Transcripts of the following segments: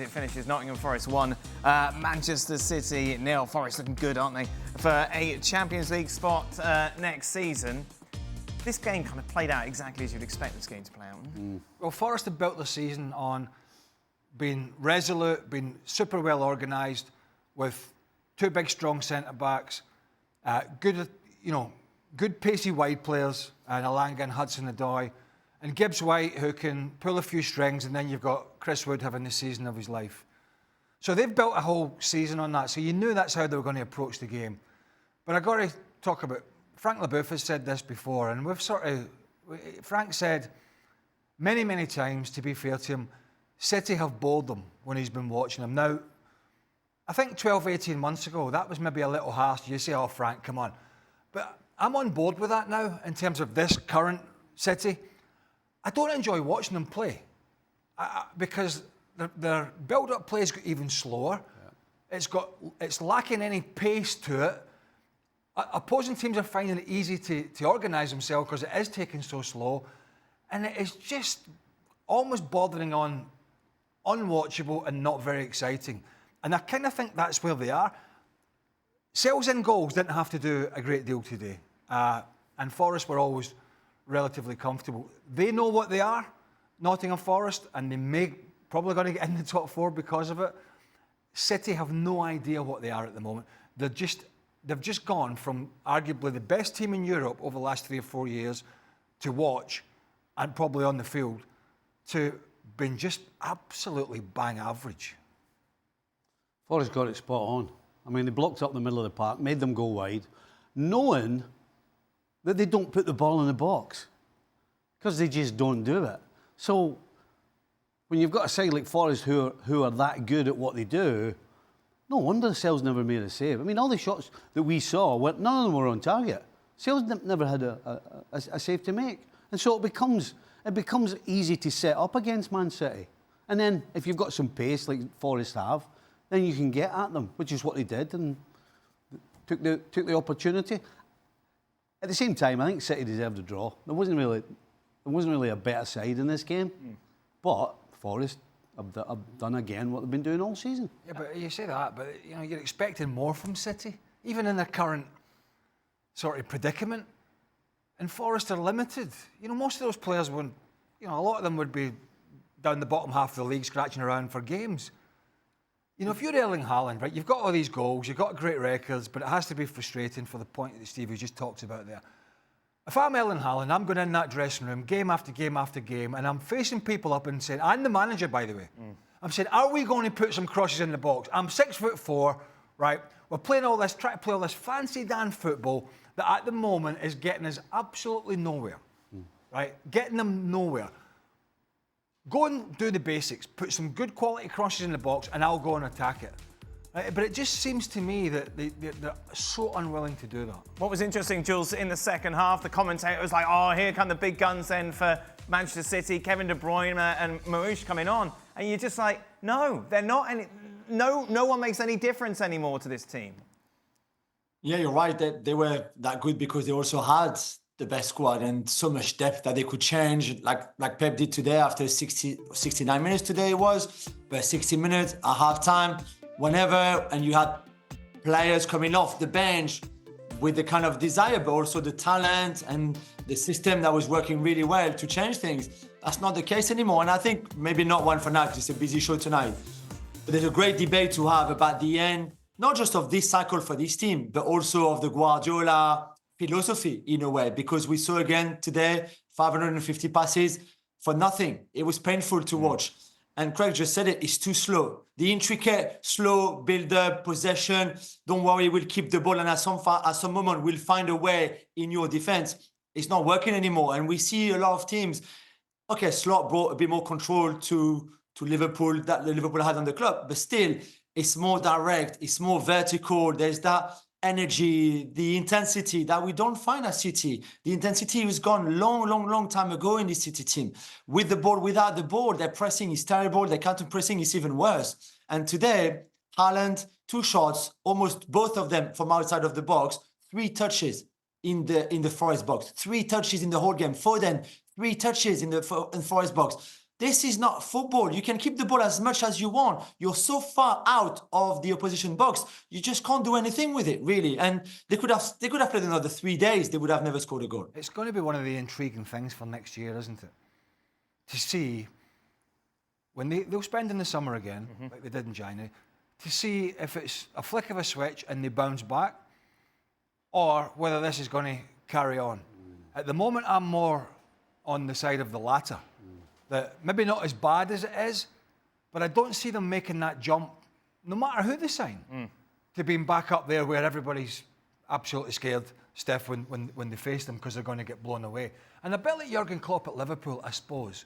It finishes Nottingham Forest 1, Manchester City 0. Forest looking good, aren't they, for a Champions League spot next season. This game kind of played out exactly as you'd expect this game to play out. Well, Forest have built the season on being resolute, being super well organised, with two big, strong centre-backs, good pacey wide players, and Alanga and Hudson-Odoi, and Gibbs White, who can pull a few strings, and then you've got Chris Wood having the season of his life. So they've built a whole season on that, so you knew that's how they were going to approach the game. But I've got to talk about, Frank Leboeuf has said this before, and Frank said many, many times, to be fair to him, City have bowled them when he's been watching them. Now, I think 12, 18 months ago, that was maybe a little harsh. You say, oh, Frank, come on. But I'm on board with that now in terms of this current City. I don't enjoy watching them play because their build-up play's got even slower. Yeah. It's lacking any pace to it. Opposing teams are finding it easy to organise themselves because it is taking so slow, and it is just almost bordering on unwatchable and not very exciting. And I kind of think that's where they are. Sales in goals didn't have to do a great deal today, and Forest were always relatively comfortable. They know what they are, Nottingham Forest, and they probably going to get in the top four because of it. City have no idea what they are at the moment. They've just gone from arguably the best team in Europe over the last 3 or 4 years to watch, and probably on the field, to being just absolutely bang average. Forest got it spot on. I mean, they blocked up the middle of the park, made them go wide, knowing that they don't put the ball in the box because they just don't do it. So when you've got a side like Forest who are that good at what they do, no wonder Sales never made a save. I mean, all the shots that we saw, none of them were on target. Sales never had a save to make. And so it becomes easy to set up against Man City. And then if you've got some pace like Forest have, then you can get at them, which is what they did, and took the opportunity. At the same time, I think City deserved a draw. There wasn't really a better side in this game, but Forest have done again what they've been doing all season. Yeah, but you say that, but you're expecting more from City, even in their current sort of predicament. And Forest are limited. Most of those players would, a lot of them would be down the bottom half of the league scratching around for games. If you're Erling Haaland, right, you've got all these goals, you've got great records, but it has to be frustrating for the point that Stevie just talked about there. If I'm Erling Haaland, I'm going in that dressing room game after game after game, and I'm facing people up and saying, I'm the manager, by the way. I'm saying, are we going to put some crosses in the box? I'm 6'4", right? We're trying to play all this fancy Dan football that at the moment is getting us absolutely nowhere, right? Getting them nowhere. Go and do the basics, put some good quality crosses in the box, and I'll go and attack it. But it just seems to me that they're so unwilling to do that. What was interesting, Jules, in the second half, the commentator was like, oh, here come the big guns then for Manchester City, Kevin De Bruyne and Marouche coming on. And you're just like, no, they're not any... No one makes any difference anymore to this team. Yeah, you're right. They were that good because they also had the best squad and so much depth that they could change, like Pep did today after 69 minutes today it was, but 60 minutes at half-time, whenever, and you had players coming off the bench with the kind of desire, but also the talent and the system that was working really well to change things. That's not the case anymore, and I think maybe not one for now because it's a busy show tonight. But there's a great debate to have about the end, not just of this cycle for this team, but also of the Guardiola philosophy in a way, because we saw again today 550 passes for nothing. It was painful to watch. And Craig just said it's too slow. The intricate, slow build-up, possession, don't worry, we'll keep the ball and at some moment we'll find a way in your defense. It's not working anymore. And we see a lot of teams, okay, Slot brought a bit more control to Liverpool that Liverpool had on the club, but still it's more direct, it's more vertical. There's that energy, the intensity that we don't find at City. The intensity was gone long time ago in this City team. With the ball, without the ball, their pressing is terrible. Their counter-pressing is even worse. And today, Haaland, 2 shots, almost both of them from outside of the box, 3 touches in the Forest box, 3 touches in the whole game. Foden, 3 touches in the Forest box. This is not football. You can keep the ball as much as you want. You're so far out of the opposition box, you just can't do anything with it, really. And they could have played another 3 days. They would have never scored a goal. It's going to be one of the intriguing things for next year, isn't it? To see when they'll spend in the summer again, like they did in January, to see if it's a flick of a switch and they bounce back, or whether this is going to carry on. At the moment, I'm more on the side of the latter. That maybe not as bad as it is, but I don't see them making that jump, no matter who they sign, to being back up there where everybody's absolutely scared, Steph, when they face them because they're going to get blown away. And a bit like Jurgen Klopp at Liverpool, I suppose.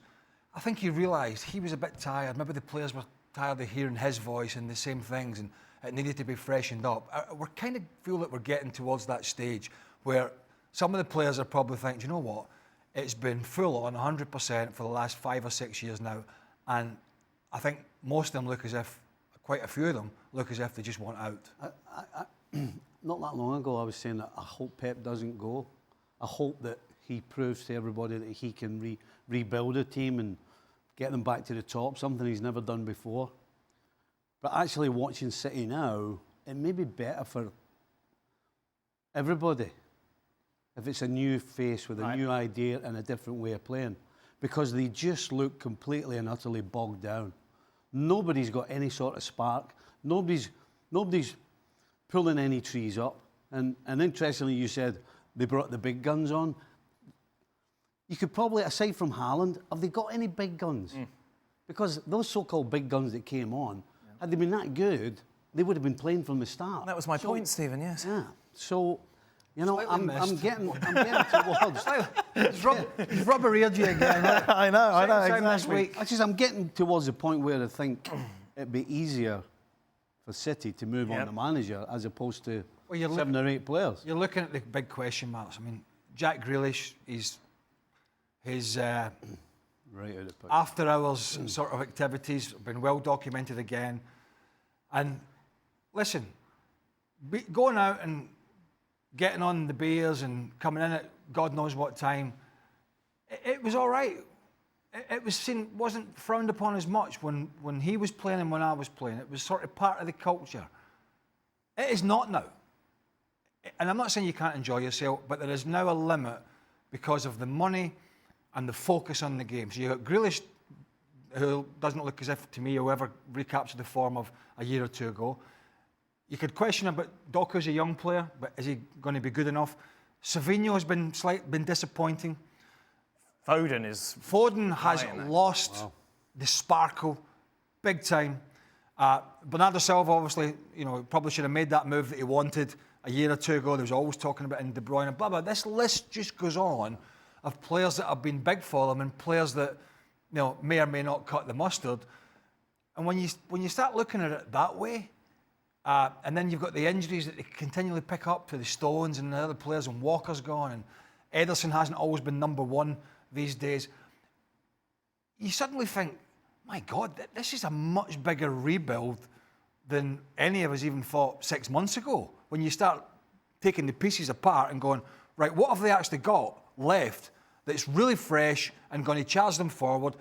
I think he realised he was a bit tired. Maybe the players were tired of hearing his voice and the same things, and it needed to be freshened up. We kind of feel that we're getting towards that stage where some of the players are probably thinking, you know what? It's been full on 100% for the last 5 or 6 years now. And I think most of them look as if, quite a few of them, look as if they just want out. Not that long ago, I was saying that I hope Pep doesn't go. I hope that he proves to everybody that he can rebuild a team and get them back to the top, something he's never done before. But actually watching City now, it may be better for everybody if it's a new face with a new idea and a different way of playing, because they just look completely and utterly bogged down. Nobody's got any sort of spark. Nobody's pulling any trees up. And interestingly, you said they brought the big guns on. You could probably, aside from Haaland, have they got any big guns? Because those so-called big guns that came on, had they been that good, they would have been playing from the start. That was my point, Stephen, yes. Yeah. So, you know, I'm getting towards... He's rubber-eared you again. Right? I know, Exactly. I'm getting towards the point where I think it'd be easier for City to move on the manager as opposed to 7 or 8 players. You're looking at the big question marks. I mean, Jack Grealish, his right out of after-hours sort of activities have been well documented again. And listen, going out and getting on the beers and coming in at God knows what time, it was all right. It was wasn't frowned upon as much when he was playing and when I was playing. It was sort of part of the culture. It is not now. And I'm not saying you can't enjoy yourself, but there is now a limit because of the money and the focus on the game. So you've got Grealish, who doesn't look as if, to me, he'll ever recapture the form of a year or two ago. You could question about Doku as a young player, but is he going to be good enough? Savinho has been disappointing. Foden has lost the sparkle, big time. Bernardo Silva, obviously, probably should have made that move that he wanted a year or two ago. There was always talking about in De Bruyne and blah, blah. This list just goes on of players that have been big for them and players that may or may not cut the mustard. And when you start looking at it that way, and then you've got the injuries that they continually pick up to the Stones and the other players, and Walker's gone, and Ederson hasn't always been number one these days. You suddenly think, my God, this is a much bigger rebuild than any of us even thought 6 months ago. When you start taking the pieces apart and going, right, what have they actually got left that's really fresh and going to charge them forward?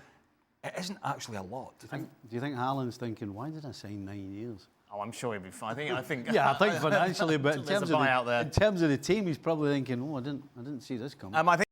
It isn't actually a lot. Do you think Haaland's thinking, why did I sign 9 years? Oh, I'm sure he'll be fine. I think yeah, I think financially, but in terms of the team, he's probably thinking, oh, I didn't see this coming. I think